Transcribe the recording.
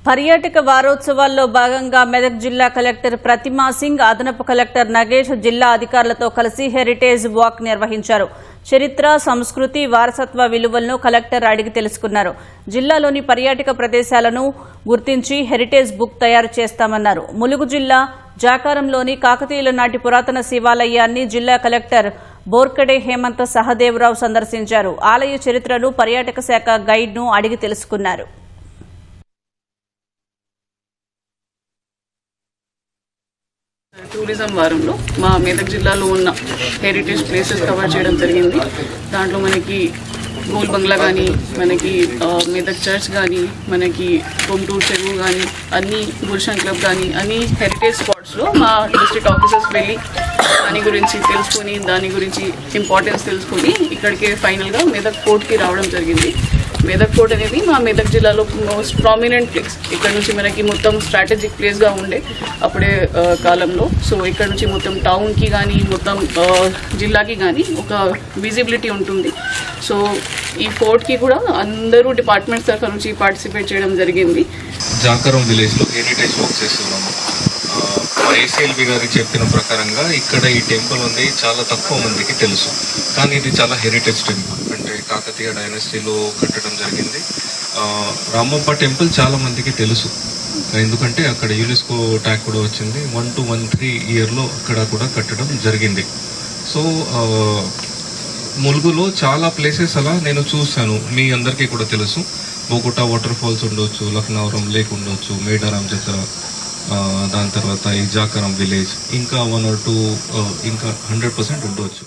పర్యాటక వారోత్సవాల్లో భాగంగా మెదక్ జిల్లా కలెక్టర్ ప్రతిమా సింగ్, అదనపు కలెక్టర్ నగేష్ జిల్లా అధికారులతో కలిసి హెరిటేజ్ వాక్ నిర్వహించారు. చరిత్ర, సంస్కృతి, వారసత్వ విలువలను కలెక్టర్ అడిగి తెలుసుకున్నారు. జిల్లాలోని పర్యాటక ప్రదేశాలను గుర్తించి హెరిటేజ్ బుక్ తయారు చేస్తామన్నారు. ములుగు జిల్లా జాకారంలోని కాకతీయుల నాటి పురాతన శివాలయాన్ని జిల్లా కలెక్టర్ బోర్కడే హేమంత సహదేవరావు సందర్శించారు. ఆలయ చరిత్రను పర్యాటక శాఖ గైడ్ను అడిగి తెలుసుకున్నారు. టూరిజం వారంలో మా మెదక్ జిల్లాలో ఉన్న హెరిటేజ్ ప్లేసెస్ కవర్ చేయడం జరిగింది. దాంట్లో మనకి గోల్ బంగ్లా కానీ, మనకి మెదక్ చర్చ్ కానీ, మనకి గుంటూరు చెరువు కానీ, అన్ని గుల్షన్ క్లబ్ కానీ, అన్ని హెరిటేజ్ స్పాట్స్లో మా డిస్ట్రిక్ట్ ఆఫీసర్స్ వెళ్ళి దాని గురించి తెలుసుకొని, దాని గురించి ఇంపార్టెన్స్ తెలుసుకొని ఇక్కడికి ఫైనల్గా మెదక్ ఫోర్ట్కి రావడం జరిగింది. మెదక్ ఫోర్ట్ అనేది మా మెదక్ జిల్లాలో మోస్ట్ ప్రామినెంట్ ప్లేస్. ఇక్కడ నుంచి మనకి మొత్తం స్ట్రాటజిక్ ప్లేస్గా ఉండే అప్పుడే కాలంలో. సో ఇక్కడ నుంచి మొత్తం టౌన్కి కానీ, మొత్తం జిల్లాకి కానీ ఒక విజిబిలిటీ ఉంటుంది. సో ఈ ఫోర్ట్కి కూడా అందరూ డిపార్ట్మెంట్స్ తరఫు నుంచి పార్టిసిపేట్ చేయడం జరిగింది. జాకారం విలేజ్లో హెరిటేజ్ వర్క్ చేస్తున్నాము. ఏసీఎల్బీ గారికి చెప్పిన ప్రకారంగా ఇక్కడ ఈ టెంపుల్ ఉంది, చాలా తక్కువ మందికి తెలుసు. కానీ ఇది చాలా హెరిటేజ్ టెంపుల్, అంటే కాకతీయ డైనస్టీలో కట్టడం జరిగింది. రామప్ప టెంపుల్ చాలా మందికి తెలుసు, ఎందుకంటే అక్కడ యునెస్కో ట్యాగ్ కూడా వచ్చింది. 1213 ఇయర్లో అక్కడ కూడా కట్టడం జరిగింది. సో ములుగులో చాలా ప్లేసెస్ అలా నేను చూశాను, మీ అందరికీ కూడా తెలుసు. బోగొటా వాటర్ ఫాల్స్ ఉండొచ్చు, లక్నవరం లేక్ ఉండొచ్చు, మేడారం జాతర, దాని తర్వాత ఈ జాకారం విలేజ్, ఇంకా 1 or 2 ఇంకా 100% ఉండవచ్చు.